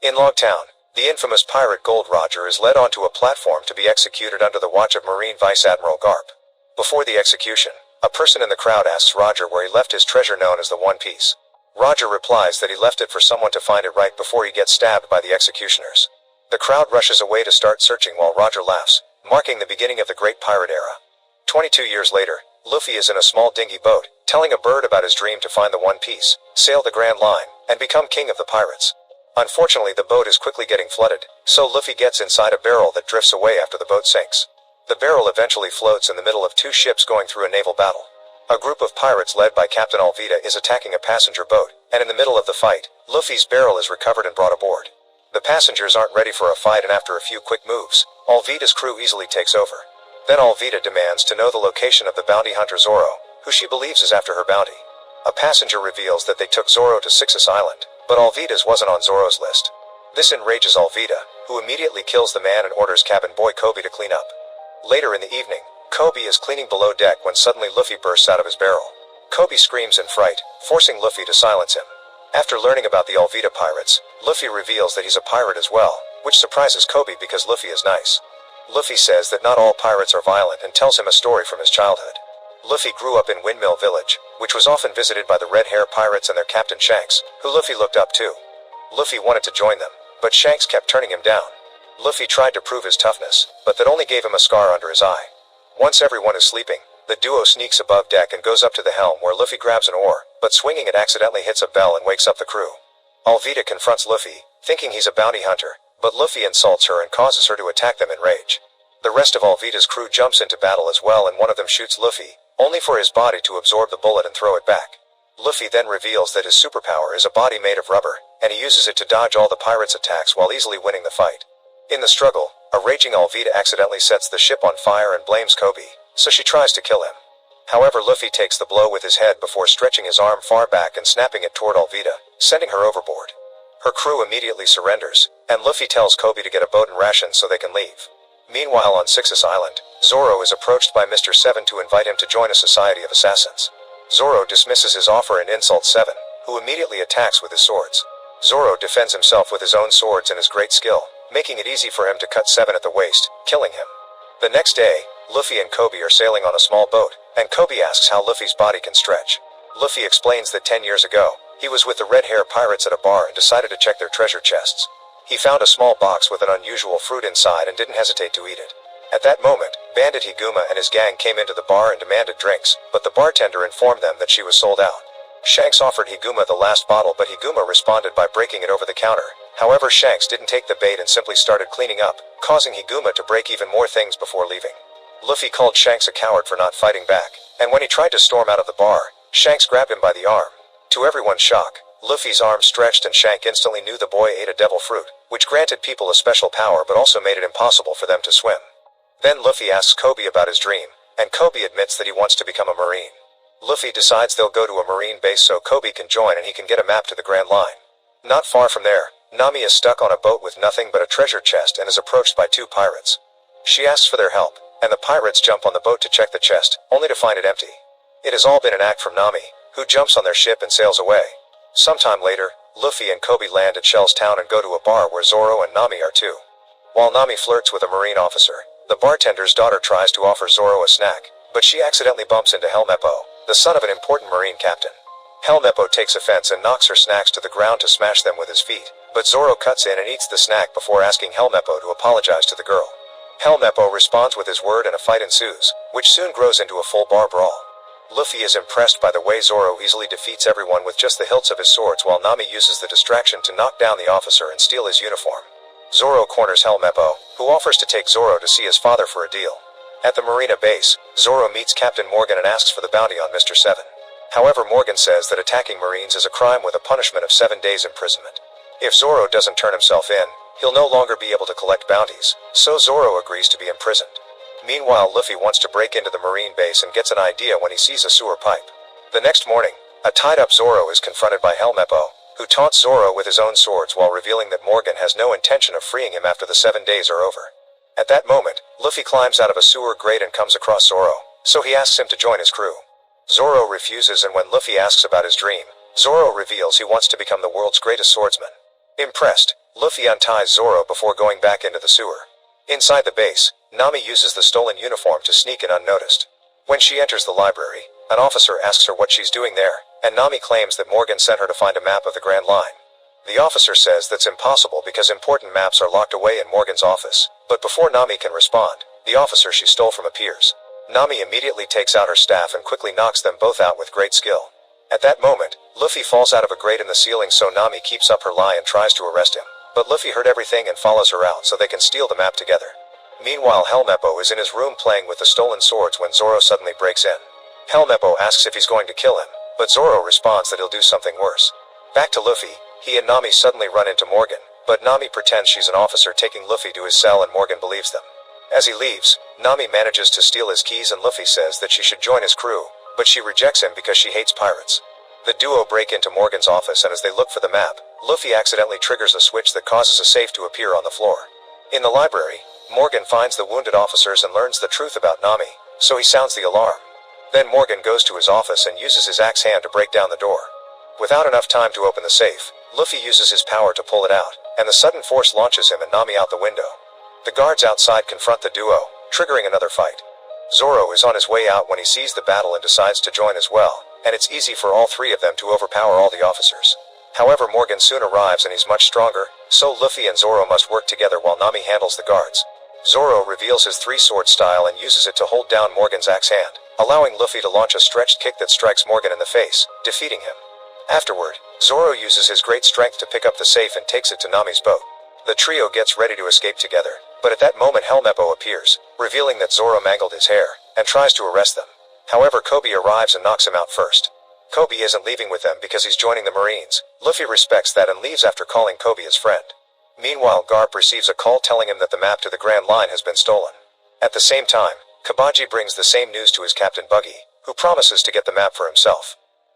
In Log Town, the infamous pirate Gold Roger is led onto a platform to be executed under the watch of Marine Vice Admiral Garp. Before the execution, a person in the crowd asks Roger where he left his treasure known as the One Piece. Roger replies that he left it for someone to find it right before he gets stabbed by the executioners. The crowd rushes away to start searching while Roger laughs, marking the beginning of the Great Pirate Era. 22 years later, Luffy is in a small dinghy boat, telling a bird about his dream to find the One Piece, sail the Grand Line, and become king of the pirates. Unfortunately, the boat is quickly getting flooded, so Luffy gets inside a barrel that drifts away after the boat sinks. The barrel eventually floats in the middle of two ships going through a naval battle. A group of pirates led by Captain Alvida is attacking a passenger boat, and in the middle of the fight, Luffy's barrel is recovered and brought aboard. The passengers aren't ready for a fight, and after a few quick moves, Alvida's crew easily takes over. Then Alvida demands to know the location of the bounty hunter Zoro, who she believes is after her bounty. A passenger reveals that they took Zoro to Sixus Island, but Alvida's wasn't on Zoro's list. This enrages Alvida, who immediately kills the man and orders cabin boy Kobe to clean up. Later in the evening, Kobe is cleaning below deck when suddenly Luffy bursts out of his barrel. Kobe screams in fright, forcing Luffy to silence him. After learning about the Alvida pirates, Luffy reveals that he's a pirate as well, which surprises Kobe because Luffy is nice. Luffy says that not all pirates are violent and tells him a story from his childhood. Luffy grew up in Windmill Village, which was often visited by the red-hair pirates and their captain Shanks, who Luffy looked up to. Luffy wanted to join them, but Shanks kept turning him down. Luffy tried to prove his toughness, but that only gave him a scar under his eye. Once everyone is sleeping, the duo sneaks above deck and goes up to the helm where Luffy grabs an oar, but swinging it accidentally hits a bell and wakes up the crew. Alvida confronts Luffy, thinking he's a bounty hunter, but Luffy insults her and causes her to attack them in rage. The rest of Alvida's crew jumps into battle as well, and one of them shoots Luffy, only for his body to absorb the bullet and throw it back. Luffy then reveals that his superpower is a body made of rubber, and he uses it to dodge all the pirates' attacks while easily winning the fight. In the struggle, a raging Alvida accidentally sets the ship on fire and blames Kobe, so she tries to kill him. However, Luffy takes the blow with his head before stretching his arm far back and snapping it toward Alvida, sending her overboard. Her crew immediately surrenders, and Luffy tells Kobe to get a boat and rations so they can leave. Meanwhile, on Sixus Island, Zoro is approached by Mr. Seven to invite him to join a society of assassins. Zoro dismisses his offer and insults Seven, who immediately attacks with his swords. Zoro defends himself with his own swords and his great skill, making it easy for him to cut Seven at the waist, killing him. The next day, Luffy and Kobe are sailing on a small boat, and Kobe asks how Luffy's body can stretch. Luffy explains that 10 years ago, he was with the red-hair pirates at a bar and decided to check their treasure chests. He found a small box with an unusual fruit inside and didn't hesitate to eat it. At that moment, Bandit Higuma and his gang came into the bar and demanded drinks, but the bartender informed them that she was sold out. Shanks offered Higuma the last bottle, but Higuma responded by breaking it over the counter. However, Shanks didn't take the bait and simply started cleaning up, causing Higuma to break even more things before leaving. Luffy called Shanks a coward for not fighting back, and when he tried to storm out of the bar, Shanks grabbed him by the arm. To everyone's shock, Luffy's arm stretched and Shanks instantly knew the boy ate a devil fruit, which granted people a special power but also made it impossible for them to swim. Then Luffy asks Kobe about his dream, and Kobe admits that he wants to become a marine. Luffy decides they'll go to a marine base so Kobe can join and he can get a map to the Grand Line. Not far from there, Nami is stuck on a boat with nothing but a treasure chest and is approached by two pirates. She asks for their help, and the pirates jump on the boat to check the chest, only to find it empty. It has all been an act from Nami, who jumps on their ship and sails away. Sometime later, Luffy and Kobe land at Shell's town and go to a bar where Zoro and Nami are too. While Nami flirts with a marine officer, the bartender's daughter tries to offer Zoro a snack, but she accidentally bumps into Helmeppo, the son of an important marine captain. Helmeppo takes offense and knocks her snacks to the ground to smash them with his feet, but Zoro cuts in and eats the snack before asking Helmeppo to apologize to the girl. Helmeppo responds with his word and a fight ensues, which soon grows into a full bar brawl. Luffy is impressed by the way Zoro easily defeats everyone with just the hilts of his swords, while Nami uses the distraction to knock down the officer and steal his uniform. Zoro corners Helmeppo, who offers to take Zoro to see his father for a deal. At the marina base, Zoro meets Captain Morgan and asks for the bounty on Mr. Seven. However, Morgan says that attacking Marines is a crime with a punishment of 7 days imprisonment. If Zoro doesn't turn himself in, he'll no longer be able to collect bounties, so Zoro agrees to be imprisoned. Meanwhile, Luffy wants to break into the marine base and gets an idea when he sees a sewer pipe. The next morning, a tied-up Zoro is confronted by Helmeppo, who taunts Zoro with his own swords while revealing that Morgan has no intention of freeing him after the 7 days are over. At that moment, Luffy climbs out of a sewer grate and comes across Zoro, so he asks him to join his crew. Zoro refuses, and when Luffy asks about his dream, Zoro reveals he wants to become the world's greatest swordsman. Impressed, Luffy unties Zoro before going back into the sewer. Inside the base, Nami uses the stolen uniform to sneak in unnoticed. When she enters the library, an officer asks her what she's doing there, and Nami claims that Morgan sent her to find a map of the Grand Line. The officer says that's impossible because important maps are locked away in Morgan's office, but before Nami can respond, the officer she stole from appears. Nami immediately takes out her staff and quickly knocks them both out with great skill. At that moment, Luffy falls out of a grate in the ceiling, so Nami keeps up her lie and tries to arrest him, but Luffy heard everything and follows her out so they can steal the map together. Meanwhile, Helmeppo is in his room playing with the stolen swords when Zoro suddenly breaks in. Helmeppo asks if he's going to kill him, but Zoro responds that he'll do something worse. Back to Luffy, he and Nami suddenly run into Morgan, but Nami pretends she's an officer taking Luffy to his cell and Morgan believes them. As he leaves, Nami manages to steal his keys and Luffy says that she should join his crew, but she rejects him because she hates pirates. The duo break into Morgan's office, and as they look for the map, Luffy accidentally triggers a switch that causes a safe to appear on the floor. In the library, Morgan finds the wounded officers and learns the truth about Nami, so he sounds the alarm. Then Morgan goes to his office and uses his axe hand to break down the door. Without enough time to open the safe, Luffy uses his power to pull it out, and the sudden force launches him and Nami out the window. The guards outside confront the duo, triggering another fight. Zoro is on his way out when he sees the battle and decides to join as well, and it's easy for all three of them to overpower all the officers. However, Morgan soon arrives and he's much stronger, so Luffy and Zoro must work together while Nami handles the guards. Zoro reveals his three-sword style and uses it to hold down Morgan's axe hand, allowing Luffy to launch a stretched kick that strikes Morgan in the face, defeating him. Afterward, Zoro uses his great strength to pick up the safe and takes it to Nami's boat. The trio gets ready to escape together, but at that moment Helmeppo appears, revealing that Zoro mangled his hair, and tries to arrest them. However, Kobe arrives and knocks him out first. Kobe isn't leaving with them because he's joining the Marines. Luffy respects that and leaves after calling Kobe his friend. Meanwhile, Garp receives a call telling him that the map to the Grand Line has been stolen. At the same time, Kabaji brings the same news to his captain Buggy, who promises to get the map for himself.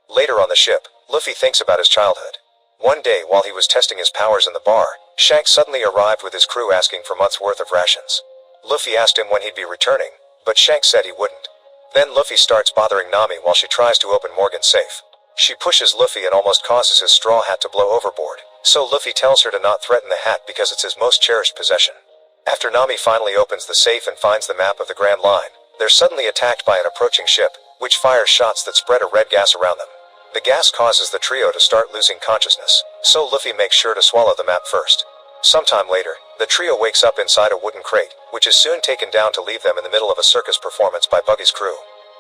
Later on the ship, Luffy thinks about his childhood. One day while he was testing his powers in the bar, Shanks suddenly arrived with his crew asking for months' worth of rations. Luffy asked him when he'd be returning, but Shanks said he wouldn't. Then Luffy starts bothering Nami while she tries to open Morgan's safe. She pushes Luffy and almost causes his straw hat to blow overboard, so Luffy tells her to not threaten the hat because it's his most cherished possession. After Nami finally opens the safe and finds the map of the Grand Line, they're suddenly attacked by an approaching ship, which fires shots that spread a red gas around them. The gas causes the trio to start losing consciousness, so Luffy makes sure to swallow the map first. Sometime later, the trio wakes up inside a wooden crate, which is soon taken down to leave them in the middle of a circus performance by Buggy's crew.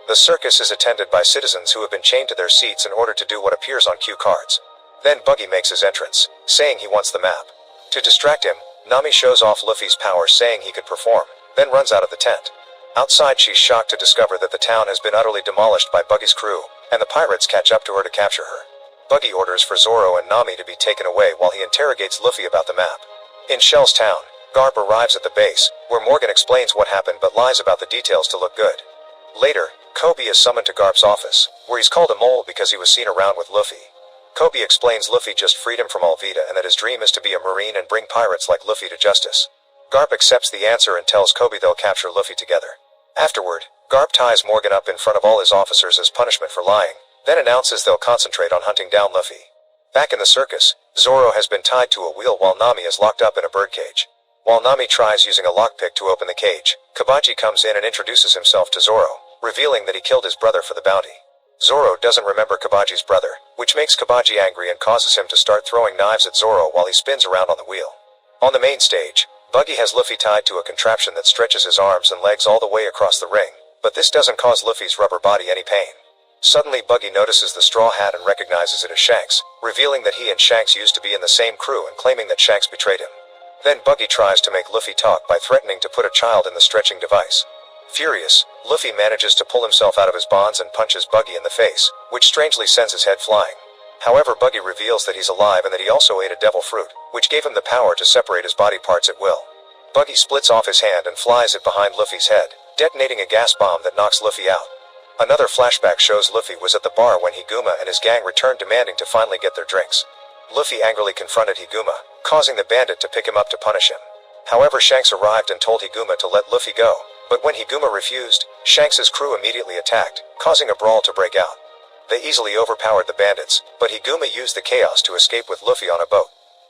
The circus is attended by citizens who have been chained to their seats in order to do what appears on cue cards. Then Buggy makes his entrance, saying he wants the map. To distract him, Nami shows off Luffy's powers saying he could perform, then runs out of the tent. Outside, she's shocked to discover that the town has been utterly demolished by Buggy's crew, and the pirates catch up to her to capture her. Buggy orders for Zoro and Nami to be taken away while he interrogates Luffy about the map. In Shell's town, Garp arrives at the base, where Morgan explains what happened but lies about the details to look good. Later, Kobe is summoned to Garp's office, where he's called a mole because he was seen around with Luffy. Kobe explains Luffy just freed him from Alvida and that his dream is to be a marine and bring pirates like Luffy to justice. Garp accepts the answer and tells Kobe they'll capture Luffy together. Afterward, Garp ties Morgan up in front of all his officers as punishment for lying, then announces they'll concentrate on hunting down Luffy. Back in the circus, Zoro has been tied to a wheel while Nami is locked up in a birdcage. While Nami tries using a lockpick to open the cage, Kabaji comes in and introduces himself to Zoro, revealing that he killed his brother for the bounty. Zoro doesn't remember Kabaji's brother, which makes Kabaji angry and causes him to start throwing knives at Zoro while he spins around on the wheel. On the main stage, Buggy has Luffy tied to a contraption that stretches his arms and legs all the way across the ring, but this doesn't cause Luffy's rubber body any pain. Suddenly Buggy notices the straw hat and recognizes it as Shanks, revealing that he and Shanks used to be in the same crew and claiming that Shanks betrayed him. Then Buggy tries to make Luffy talk by threatening to put a child in the stretching device. Furious, Luffy manages to pull himself out of his bonds and punches Buggy in the face, which strangely sends his head flying. However, Buggy reveals that he's alive and that he also ate a devil fruit, which gave him the power to separate his body parts at will. Buggy splits off his hand and flies it behind Luffy's head, detonating a gas bomb that knocks Luffy out. Another flashback shows Luffy was at the bar when Higuma and his gang returned demanding to finally get their drinks. Luffy angrily confronted Higuma, causing the bandit to pick him up to punish him. However, Shanks arrived and told Higuma to let Luffy go, but when Higuma refused, Shanks' crew immediately attacked, causing a brawl to break out. They easily overpowered the bandits, but Higuma used the chaos to escape with Luffy on a boat.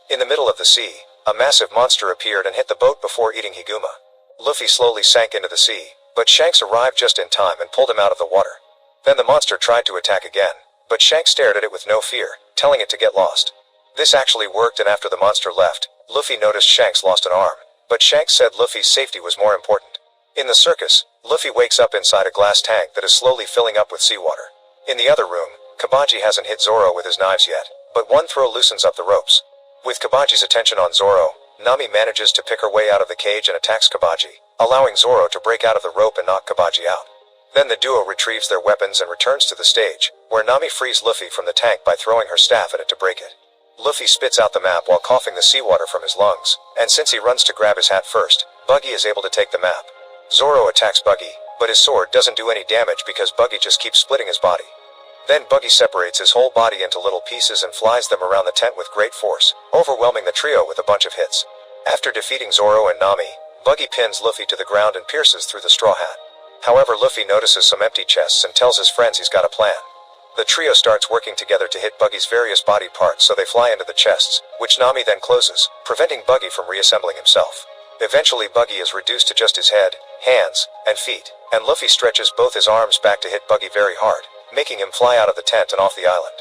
In the middle of the sea, a massive monster appeared and hit the boat before eating Higuma. Luffy slowly sank into the sea, but Shanks arrived just in time and pulled him out of the water. Then the monster tried to attack again, but Shanks stared at it with no fear, telling it to get lost. This actually worked, and after the monster left, Luffy noticed Shanks lost an arm, but Shanks said Luffy's safety was more important. In the circus, Luffy wakes up inside a glass tank that is slowly filling up with seawater. In the other room, Kabaji hasn't hit Zoro with his knives yet, but one throw loosens up the ropes. With Kabaji's attention on Zoro, Nami manages to pick her way out of the cage and attacks Kabaji, allowing Zoro to break out of the rope and knock Kabaji out. Then the duo retrieves their weapons and returns to the stage, where Nami frees Luffy from the tank by throwing her staff at it to break it. Luffy spits out the map while coughing the seawater from his lungs, and since he runs to grab his hat first, Buggy is able to take the map. Zoro attacks Buggy, but his sword doesn't do any damage because Buggy just keeps splitting his body. Then Buggy separates his whole body into little pieces and flies them around the tent with great force, overwhelming the trio with a bunch of hits. After defeating Zoro and Nami, Buggy pins Luffy to the ground and pierces through the straw hat. However, Luffy notices some empty chests and tells his friends he's got a plan. The trio starts working together to hit Buggy's various body parts so they fly into the chests, which Nami then closes, preventing Buggy from reassembling himself. Eventually Buggy is reduced to just his head, hands, and feet, and Luffy stretches both his arms back to hit Buggy very hard, making him fly out of the tent and off the island.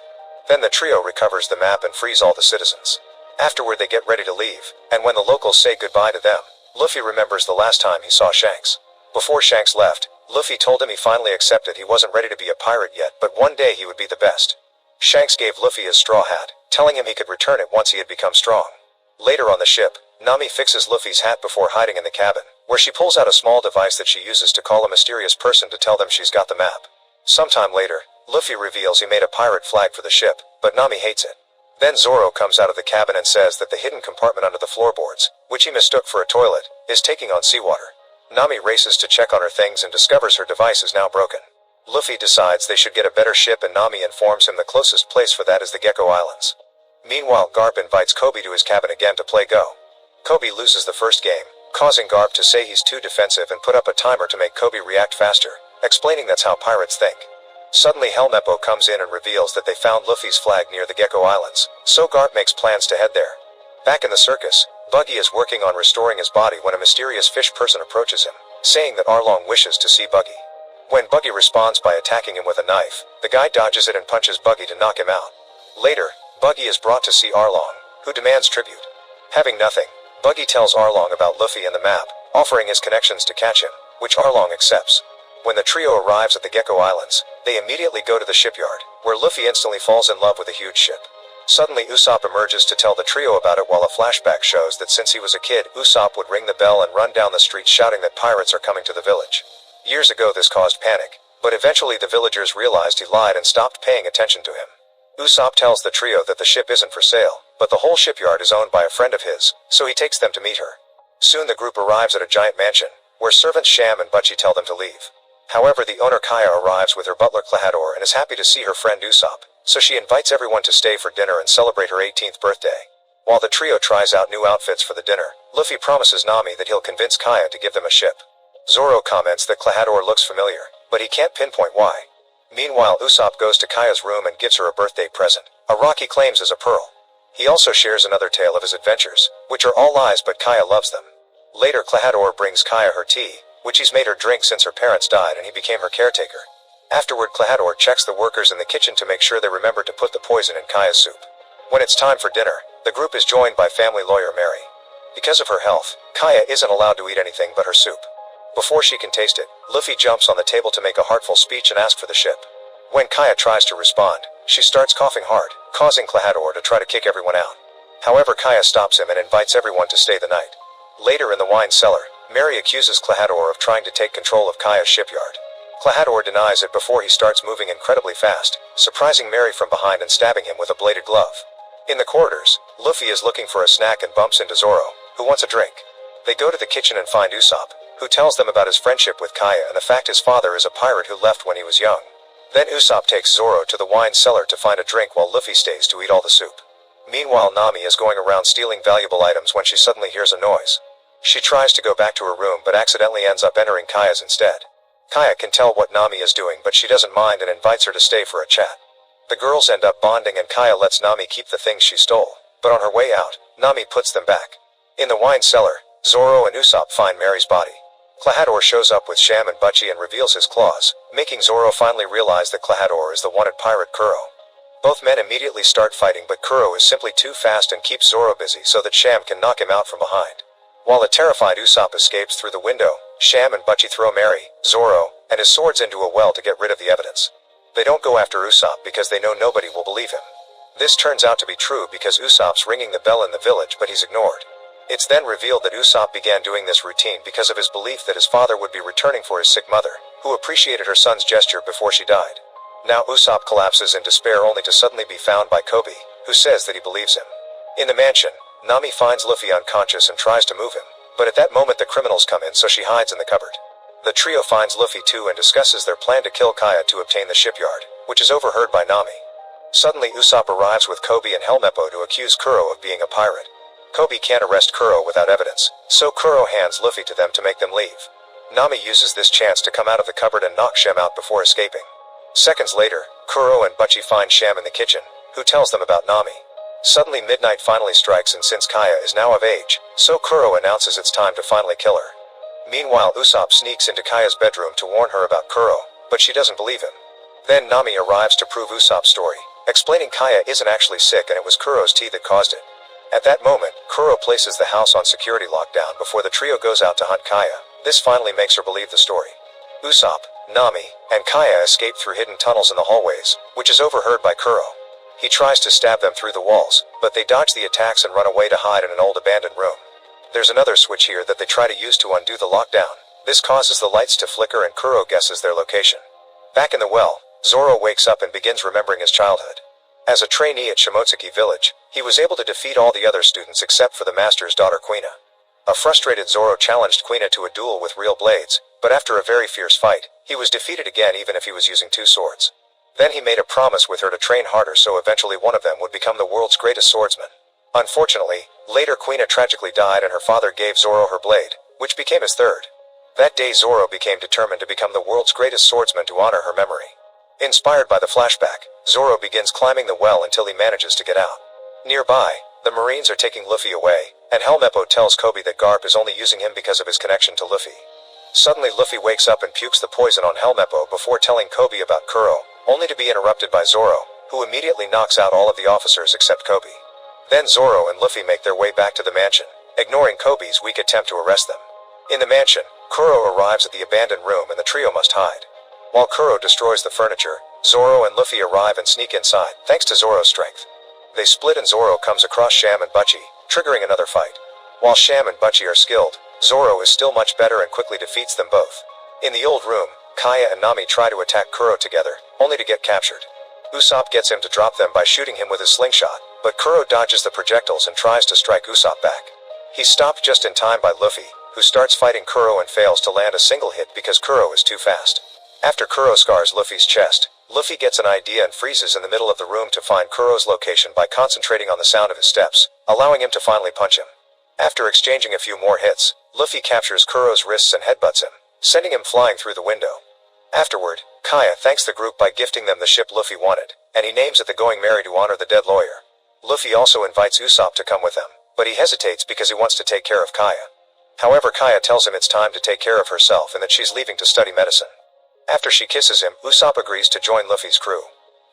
Then the trio recovers the map and frees all the citizens. Afterward they get ready to leave, and when the locals say goodbye to them, Luffy remembers the last time he saw Shanks. Before Shanks left, Luffy told him he finally accepted he wasn't ready to be a pirate yet, but one day he would be the best. Shanks gave Luffy his straw hat, telling him he could return it once he had become strong. Later on the ship, Nami fixes Luffy's hat before hiding in the cabin, where she pulls out a small device that she uses to call a mysterious person to tell them she's got the map. Sometime later, Luffy reveals he made a pirate flag for the ship, but Nami hates it. Then Zoro comes out of the cabin and says that the hidden compartment under the floorboards, which he mistook for a toilet, is taking on seawater. Nami races to check on her things and discovers her device is now broken. Luffy decides they should get a better ship, and Nami informs him the closest place for that is the Gecko Islands. Meanwhile, Garp invites Kobe to his cabin again to play Go. Kobe loses the first game, causing Garp to say he's too defensive and put up a timer to make Kobe react faster, explaining that's how pirates think. Suddenly Helmeppo comes in and reveals that they found Luffy's flag near the Gecko Islands, so Garp makes plans to head there. Back in the circus, Buggy is working on restoring his body when a mysterious fish person approaches him, saying that Arlong wishes to see Buggy. When Buggy responds by attacking him with a knife, the guy dodges it and punches Buggy to knock him out. Later, Buggy is brought to see Arlong, who demands tribute. Having nothing, Buggy tells Arlong about Luffy and the map, offering his connections to catch him, which Arlong accepts. When the trio arrives at the Gecko Islands, they immediately go to the shipyard, where Luffy instantly falls in love with a huge ship. Suddenly Usopp emerges to tell the trio about it, while a flashback shows that since he was a kid, Usopp would ring the bell and run down the streets shouting that pirates are coming to the village. Years ago this caused panic, but eventually the villagers realized he lied and stopped paying attention to him. Usopp tells the trio that the ship isn't for sale, but the whole shipyard is owned by a friend of his, so he takes them to meet her. Soon the group arrives at a giant mansion, where servants Sham and Butchie tell them to leave. However, the owner Kaya arrives with her butler Klahadore and is happy to see her friend Usopp, so she invites everyone to stay for dinner and celebrate her 18th birthday. While the trio tries out new outfits for the dinner, Luffy promises Nami that he'll convince Kaya to give them a ship. Zoro comments that Klahadore looks familiar, but he can't pinpoint why. Meanwhile, Usopp goes to Kaya's room and gives her a birthday present, a rock he claims is a pearl. He also shares another tale of his adventures, which are all lies, but Kaya loves them. Later, Klahadore brings Kaya her tea, which he's made her drink since her parents died and he became her caretaker. Afterward, Klahadore checks the workers in the kitchen to make sure they remember to put the poison in Kaya's soup. When it's time for dinner, the group is joined by family lawyer Mary. Because of her health, Kaya isn't allowed to eat anything but her soup. Before she can taste it, Luffy jumps on the table to make a heartful speech and ask for the ship. When Kaya tries to respond, she starts coughing hard, causing Klahadore to try to kick everyone out. However, Kaya stops him and invites everyone to stay the night. Later in the wine cellar, Mary accuses Klahadore of trying to take control of Kaya's shipyard. Klahadore denies it before he starts moving incredibly fast, surprising Mary from behind and stabbing him with a bladed glove. In the corridors, Luffy is looking for a snack and bumps into Zoro, who wants a drink. They go to the kitchen and find Usopp, who tells them about his friendship with Kaya and the fact his father is a pirate who left when he was young. Then Usopp takes Zoro to the wine cellar to find a drink while Luffy stays to eat all the soup. Meanwhile, Nami is going around stealing valuable items when she suddenly hears a noise. She tries to go back to her room but accidentally ends up entering Kaya's instead. Kaya can tell what Nami is doing, but she doesn't mind and invites her to stay for a chat. The girls end up bonding and Kaya lets Nami keep the things she stole, but on her way out, Nami puts them back. In the wine cellar, Zoro and Usopp find Mary's body. Klahadore shows up with Sham and Butchie and reveals his claws, making Zoro finally realize that Klahadore is the wanted pirate Kuro. Both men immediately start fighting, but Kuro is simply too fast and keeps Zoro busy so that Sham can knock him out from behind. While a terrified Usopp escapes through the window, Sham and Butchie throw Mary, Zoro, and his swords into a well to get rid of the evidence. They don't go after Usopp because they know nobody will believe him. This turns out to be true because Usopp's ringing the bell in the village, but he's ignored. It's then revealed that Usopp began doing this routine because of his belief that his father would be returning for his sick mother, who appreciated her son's gesture before she died. Now Usopp collapses in despair only to suddenly be found by Kobe, who says that he believes him. In the mansion, Nami finds Luffy unconscious and tries to move him, but at that moment the criminals come in, so she hides in the cupboard. The trio finds Luffy too and discusses their plan to kill Kaya to obtain the shipyard, which is overheard by Nami. Suddenly Usopp arrives with Kobe and Helmeppo to accuse Kuro of being a pirate. Kobe can't arrest Kuro without evidence, so Kuro hands Luffy to them to make them leave. Nami uses this chance to come out of the cupboard and knock Sham out before escaping. Seconds later, Kuro and Butchie find Sham in the kitchen, who tells them about Nami. Suddenly midnight finally strikes, and since Kaya is now of age, so Kuro announces it's time to finally kill her. Meanwhile Usopp sneaks into Kaya's bedroom to warn her about Kuro, but she doesn't believe him. Then Nami arrives to prove Usopp's story, explaining Kaya isn't actually sick and it was Kuro's tea that caused it. At that moment, Kuro places the house on security lockdown before the trio goes out to hunt Kaya. This finally makes her believe the story. Usopp, Nami, and Kaya escape through hidden tunnels in the hallways, which is overheard by Kuro. He tries to stab them through the walls, but they dodge the attacks and run away to hide in an old abandoned room. There's another switch here that they try to use to undo the lockdown. This causes the lights to flicker and Kuro guesses their location. Back in the well, Zoro wakes up and begins remembering his childhood. As a trainee at Shimotsuki village, he was able to defeat all the other students except for the master's daughter Quina. A frustrated Zoro challenged Quina to a duel with real blades, but after a very fierce fight, he was defeated again even if he was using two swords. Then he made a promise with her to train harder so eventually one of them would become the world's greatest swordsman. Unfortunately, later Quina tragically died and her father gave Zoro her blade, which became his third. That day Zoro became determined to become the world's greatest swordsman to honor her memory. Inspired by the flashback, Zoro begins climbing the well until he manages to get out. Nearby, the Marines are taking Luffy away, and Helmeppo tells Kobe that Garp is only using him because of his connection to Luffy. Suddenly Luffy wakes up and pukes the poison on Helmeppo before telling Kobe about Kuro, only to be interrupted by Zoro, who immediately knocks out all of the officers except Kobe. Then Zoro and Luffy make their way back to the mansion, ignoring Kobe's weak attempt to arrest them. In the mansion, Kuro arrives at the abandoned room and the trio must hide. While Kuro destroys the furniture, Zoro and Luffy arrive and sneak inside, thanks to Zoro's strength. They split and Zoro comes across Sham and Butchie, triggering another fight. While Sham and Butchie are skilled, Zoro is still much better and quickly defeats them both. In the old room, Kaya and Nami try to attack Kuro together, only to get captured. Usopp gets him to drop them by shooting him with his slingshot, but Kuro dodges the projectiles and tries to strike Usopp back. He's stopped just in time by Luffy, who starts fighting Kuro and fails to land a single hit because Kuro is too fast. After Kuro scars Luffy's chest, Luffy gets an idea and freezes in the middle of the room to find Kuro's location by concentrating on the sound of his steps, allowing him to finally punch him. After exchanging a few more hits, Luffy captures Kuro's wrists and headbutts him, sending him flying through the window. Afterward, Kaya thanks the group by gifting them the ship Luffy wanted, and he names it the Going Merry to honor the dead lawyer. Luffy also invites Usopp to come with them, but he hesitates because he wants to take care of Kaya. However, Kaya tells him it's time to take care of herself and that she's leaving to study medicine. After she kisses him, Usopp agrees to join Luffy's crew.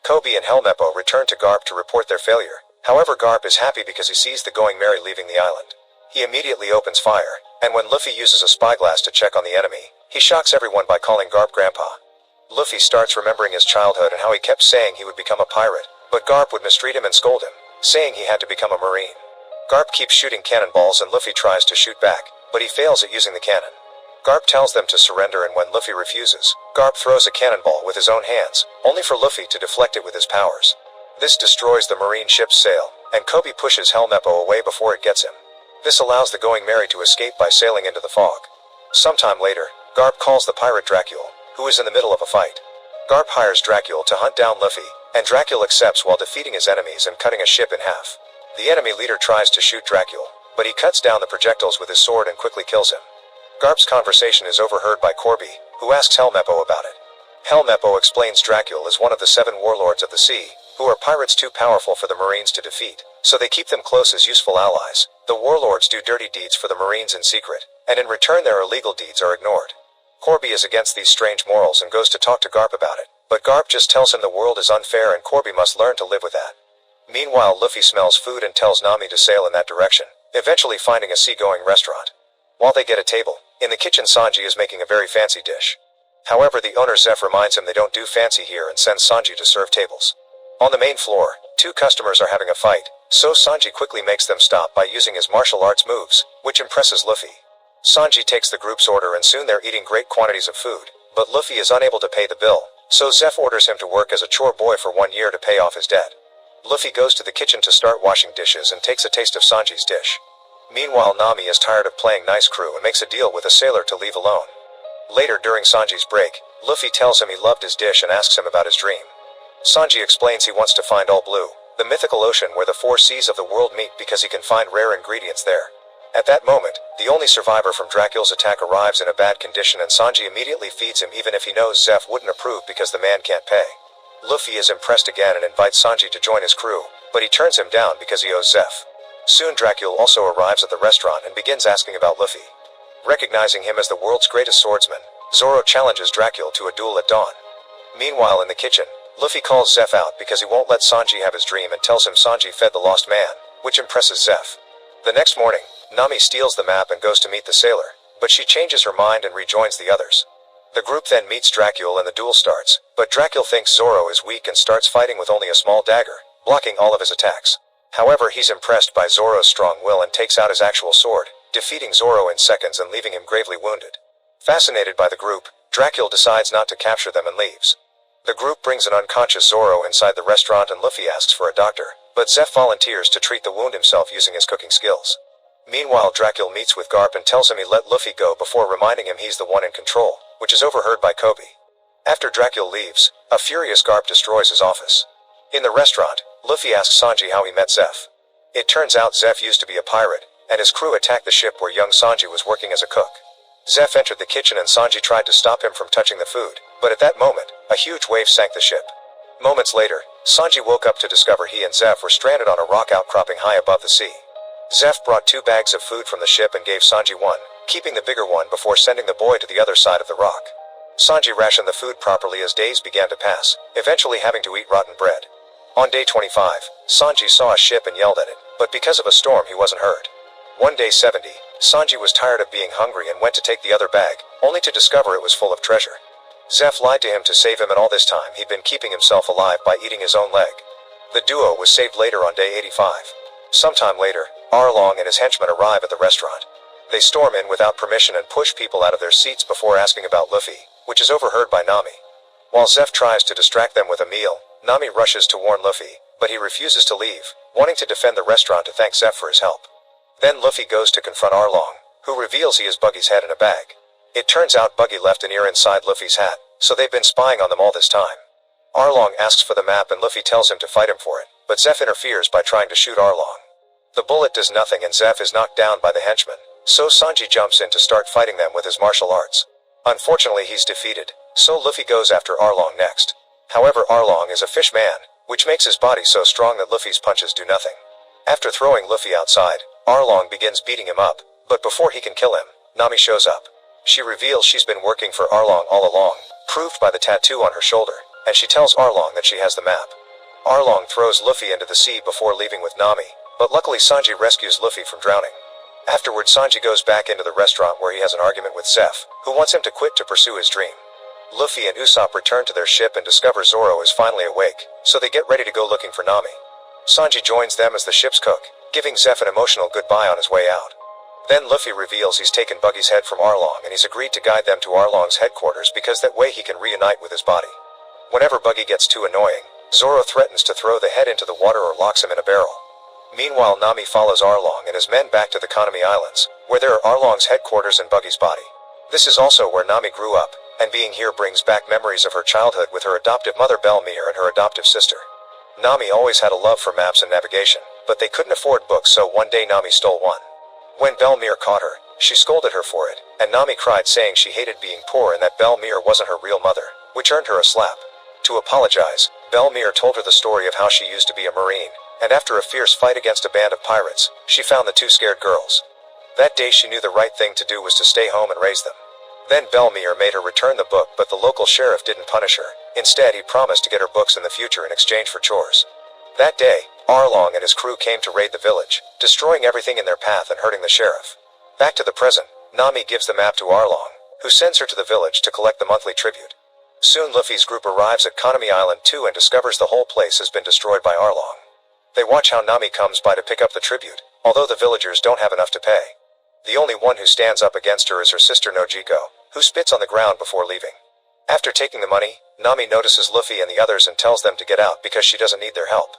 Kobe and Helmeppo return to Garp to report their failure. However, Garp is happy because he sees the Going Merry leaving the island. He immediately opens fire, and when Luffy uses a spyglass to check on the enemy, he shocks everyone by calling Garp Grandpa. Luffy starts remembering his childhood and how he kept saying he would become a pirate, but Garp would mistreat him and scold him, saying he had to become a marine. Garp keeps shooting cannonballs and Luffy tries to shoot back, but he fails at using the cannon. Garp tells them to surrender, and when Luffy refuses, Garp throws a cannonball with his own hands, only for Luffy to deflect it with his powers. This destroys the marine ship's sail, and Kobe pushes Helmeppo away before it gets him. This allows the Going Merry to escape by sailing into the fog. Sometime later, Garp calls the pirate Dracule, who is in the middle of a fight. Garp hires Dracule to hunt down Luffy, and Dracule accepts while defeating his enemies and cutting a ship in half. The enemy leader tries to shoot Dracule, but he cuts down the projectiles with his sword and quickly kills him. Garp's conversation is overheard by Corby, who asks Helmeppo about it. Helmeppo explains Dracule is one of the 7 warlords of the sea, who are pirates too powerful for the Marines to defeat, so they keep them close as useful allies. The warlords do dirty deeds for the Marines in secret, and in return their illegal deeds are ignored. Corby is against these strange morals and goes to talk to Garp about it, but Garp just tells him the world is unfair and Corby must learn to live with that. Meanwhile, Luffy smells food and tells Nami to sail in that direction, eventually finding a seagoing restaurant. While they get a table, in the kitchen Sanji is making a very fancy dish. However, the owner Zeph reminds him they don't do fancy here and sends Sanji to serve tables. On the main floor, two customers are having a fight, so Sanji quickly makes them stop by using his martial arts moves, which impresses Luffy. Sanji takes the group's order and soon they're eating great quantities of food, but Luffy is unable to pay the bill, so Zeph orders him to work as a chore boy for 1 year to pay off his debt. Luffy goes to the kitchen to start washing dishes and takes a taste of Sanji's dish. Meanwhile, Nami is tired of playing nice crew and makes a deal with a sailor to leave alone. Later during Sanji's break, Luffy tells him he loved his dish and asks him about his dream. Sanji explains he wants to find All Blue, the mythical ocean where the 4 seas of the world meet, because he can find rare ingredients there. At that moment, the only survivor from Dracula's attack arrives in a bad condition and Sanji immediately feeds him even if he knows Zeph wouldn't approve because the man can't pay. Luffy is impressed again and invites Sanji to join his crew, but he turns him down because he owes Zeph. Soon Dracula also arrives at the restaurant and begins asking about Luffy. Recognizing him as the world's greatest swordsman, Zoro challenges Dracula to a duel at dawn. Meanwhile in the kitchen, Luffy calls Zeph out because he won't let Sanji have his dream and tells him Sanji fed the lost man, which impresses Zeph. The next morning, Nami steals the map and goes to meet the sailor, but she changes her mind and rejoins the others. The group then meets Dracula and the duel starts, but Dracula thinks Zoro is weak and starts fighting with only a small dagger, blocking all of his attacks. However, he's impressed by Zoro's strong will and takes out his actual sword, defeating Zoro in seconds and leaving him gravely wounded. Fascinated by the group, Dracula decides not to capture them and leaves. The group brings an unconscious Zoro inside the restaurant and Luffy asks for a doctor, but Zeph volunteers to treat the wound himself using his cooking skills. Meanwhile, Dracula meets with Garp and tells him he let Luffy go before reminding him he's the one in control, which is overheard by Kobe. After Dracula leaves, a furious Garp destroys his office. In the restaurant, Luffy asks Sanji how he met Zeph. It turns out Zeph used to be a pirate, and his crew attacked the ship where young Sanji was working as a cook. Zeph entered the kitchen and Sanji tried to stop him from touching the food, but at that moment, a huge wave sank the ship. Moments later, Sanji woke up to discover he and Zeph were stranded on a rock outcropping high above the sea. Zeph brought 2 bags of food from the ship and gave Sanji one, keeping the bigger one before sending the boy to the other side of the rock. Sanji rationed the food properly as days began to pass, eventually having to eat rotten bread. On day 25, Sanji saw a ship and yelled at it, but because of a storm he wasn't hurt. One day 70, Sanji was tired of being hungry and went to take the other bag, only to discover it was full of treasure. Zeph lied to him to save him, and all this time he'd been keeping himself alive by eating his own leg. The duo was saved later on day 85. Sometime later, Arlong and his henchmen arrive at the restaurant. They storm in without permission and push people out of their seats before asking about Luffy, which is overheard by Nami. While Zeph tries to distract them with a meal, Nami rushes to warn Luffy, but he refuses to leave, wanting to defend the restaurant to thank Zeph for his help. Then Luffy goes to confront Arlong, who reveals he has Buggy's head in a bag. It turns out Buggy left an ear inside Luffy's hat, so they've been spying on them all this time. Arlong asks for the map and Luffy tells him to fight him for it, but Zeph interferes by trying to shoot Arlong. The bullet does nothing and Zeph is knocked down by the henchman, so Sanji jumps in to start fighting them with his martial arts. Unfortunately he's defeated, so Luffy goes after Arlong next. However, Arlong is a fish man, which makes his body so strong that Luffy's punches do nothing. After throwing Luffy outside, Arlong begins beating him up, but before he can kill him, Nami shows up. She reveals she's been working for Arlong all along, proved by the tattoo on her shoulder, and she tells Arlong that she has the map. Arlong throws Luffy into the sea before leaving with Nami, but luckily Sanji rescues Luffy from drowning. Afterward, Sanji goes back into the restaurant where he has an argument with Zeph, who wants him to quit to pursue his dream. Luffy and Usopp return to their ship and discover Zoro is finally awake, so they get ready to go looking for Nami. Sanji joins them as the ship's cook, giving Zeph an emotional goodbye on his way out. Then Luffy reveals he's taken Buggy's head from Arlong and he's agreed to guide them to Arlong's headquarters because that way he can reunite with his body. Whenever Buggy gets too annoying, Zoro threatens to throw the head into the water or locks him in a barrel. Meanwhile, Nami follows Arlong and his men back to the Konami Islands, where there are Arlong's headquarters and Buggy's body. This is also where Nami grew up, and being here brings back memories of her childhood with her adoptive mother Belmere and her adoptive sister. Nami always had a love for maps and navigation, but they couldn't afford books, so one day Nami stole one. When Belmere caught her, she scolded her for it, and Nami cried saying she hated being poor and that Belmere wasn't her real mother, which earned her a slap. To apologize, Belmere told her the story of how she used to be a marine, And after a fierce fight against a band of pirates, she found the two scared girls. That day she knew the right thing to do was to stay home and raise them. Then Belmere made her return the book, but the local sheriff didn't punish her. Instead, he promised to get her books in the future in exchange for chores. That day, Arlong and his crew came to raid the village, destroying everything in their path and hurting the sheriff. Back to the present, Nami gives the map to Arlong, who sends her to the village to collect the monthly tribute. Soon Luffy's group arrives at Konami Island 2 and discovers the whole place has been destroyed by Arlong. They watch how Nami comes by to pick up the tribute, although the villagers don't have enough to pay. The only one who stands up against her is her sister Nojiko, who spits on the ground before leaving. After taking the money, Nami notices Luffy and the others and tells them to get out because she doesn't need their help.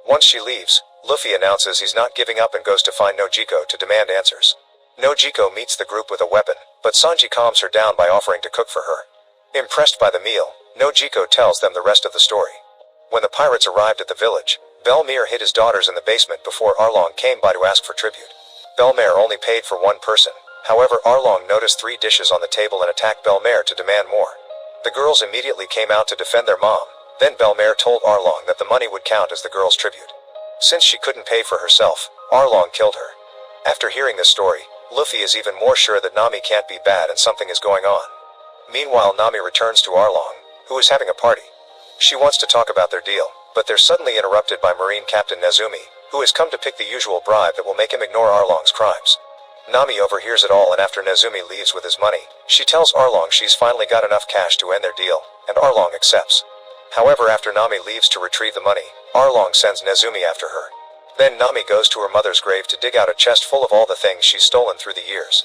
Once she leaves, Luffy announces he's not giving up and goes to find Nojiko to demand answers. Nojiko meets the group with a weapon, but Sanji calms her down by offering to cook for her. Impressed by the meal, Nojiko tells them the rest of the story. When the pirates arrived at the village, Belmere hid his daughters in the basement before Arlong came by to ask for tribute. Belmere only paid for one person. However, Arlong noticed 3 dishes on the table and attacked Belmere to demand more. The girls immediately came out to defend their mom. Then Belmere told Arlong that the money would count as the girl's tribute. Since she couldn't pay for herself, Arlong killed her. After hearing this story, Luffy is even more sure that Nami can't be bad and something is going on. Meanwhile, Nami returns to Arlong, who is having a party. She wants to talk about their deal, but they're suddenly interrupted by Marine Captain Nezumi, who has come to pick the usual bribe that will make him ignore Arlong's crimes. Nami overhears it all, and after Nezumi leaves with his money, she tells Arlong she's finally got enough cash to end their deal, and Arlong accepts. However, after Nami leaves to retrieve the money, Arlong sends Nezumi after her. Then Nami goes to her mother's grave to dig out a chest full of all the things she's stolen through the years.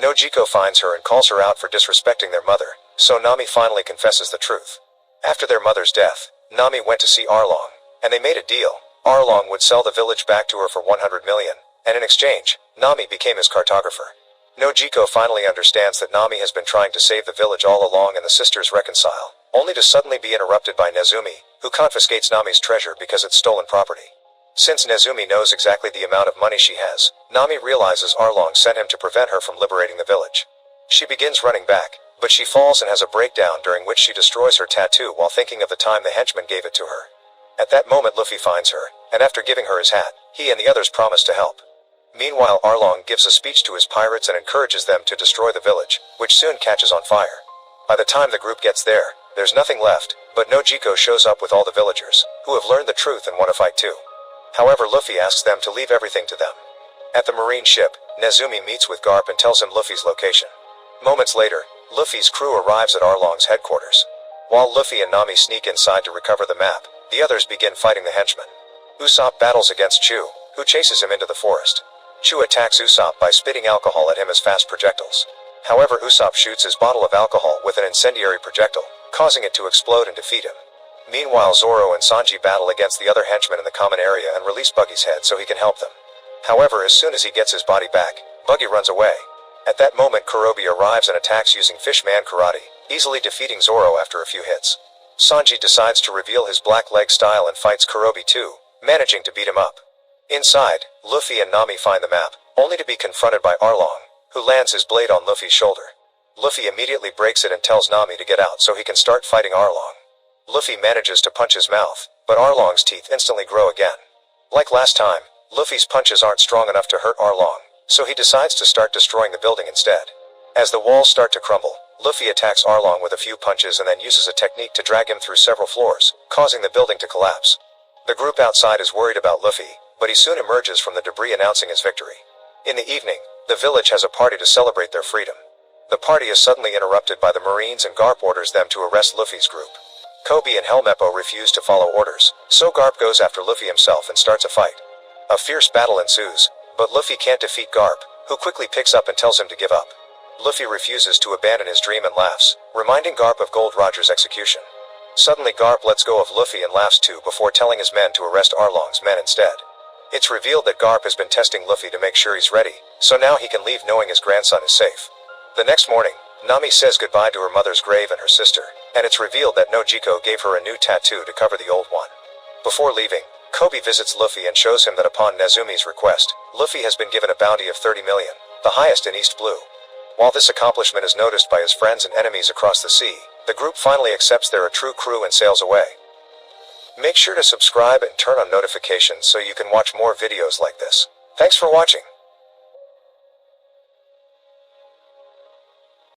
Nojiko finds her and calls her out for disrespecting their mother, so Nami finally confesses the truth. After their mother's death, Nami went to see Arlong, and they made a deal. Arlong would sell the village back to her for 100 million, and in exchange, Nami became his cartographer. Nojiko finally understands that Nami has been trying to save the village all along and the sisters reconcile, only to suddenly be interrupted by Nezumi, who confiscates Nami's treasure because it's stolen property. Since Nezumi knows exactly the amount of money she has, Nami realizes Arlong sent him to prevent her from liberating the village. She begins running back, but she falls and has a breakdown during which she destroys her tattoo while thinking of the time the henchman gave it to her. At that moment Luffy finds her, and after giving her his hat, he and the others promise to help. Meanwhile, Arlong gives a speech to his pirates and encourages them to destroy the village, which soon catches on fire. By the time the group gets there, there's nothing left, but Nojiko shows up with all the villagers, who have learned the truth and want to fight too. However, Luffy asks them to leave everything to them. At the marine ship, Nezumi meets with Garp and tells him Luffy's location. Moments later, Luffy's crew arrives at Arlong's headquarters. While Luffy and Nami sneak inside to recover the map, the others begin fighting the henchmen. Usopp battles against Chu, who chases him into the forest. Chu attacks Usopp by spitting alcohol at him as fast projectiles. However, Usopp shoots his bottle of alcohol with an incendiary projectile, causing it to explode and defeat him. Meanwhile, Zoro and Sanji battle against the other henchmen in the common area and release Buggy's head so he can help them. However, as soon as he gets his body back, Buggy runs away. At that moment, Kurobe arrives and attacks using Fishman Karate, easily defeating Zoro after a few hits. Sanji decides to reveal his black leg style and fights Kurobe too, managing to beat him up. Inside, Luffy and Nami find the map, only to be confronted by Arlong, who lands his blade on Luffy's shoulder. Luffy immediately breaks it and tells Nami to get out so he can start fighting Arlong. Luffy manages to punch his mouth, but Arlong's teeth instantly grow again. Like last time, Luffy's punches aren't strong enough to hurt Arlong, so he decides to start destroying the building instead. As the walls start to crumble, Luffy attacks Arlong with a few punches and then uses a technique to drag him through several floors, causing the building to collapse. The group outside is worried about Luffy, but he soon emerges from the debris announcing his victory. In the evening, the village has a party to celebrate their freedom. The party is suddenly interrupted by the Marines and Garp orders them to arrest Luffy's group. Kobe and Helmeppo refuse to follow orders, so Garp goes after Luffy himself and starts a fight. A fierce battle ensues, but Luffy can't defeat Garp, who quickly picks up and tells him to give up. Luffy refuses to abandon his dream and laughs, reminding Garp of Gold Roger's execution. Suddenly Garp lets go of Luffy and laughs too before telling his men to arrest Arlong's men instead. It's revealed that Garp has been testing Luffy to make sure he's ready, so now he can leave knowing his grandson is safe. The next morning, Nami says goodbye to her mother's grave and her sister, and it's revealed that Nojiko gave her a new tattoo to cover the old one. Before leaving, Kobe visits Luffy and shows him that upon Nezumi's request, Luffy has been given a bounty of 30 million, the highest in East Blue. While this accomplishment is noticed by his friends and enemies across the sea, the group finally accepts they're a true crew and sails away. Make sure to subscribe and turn on notifications so you can watch more videos like this. Thanks for watching.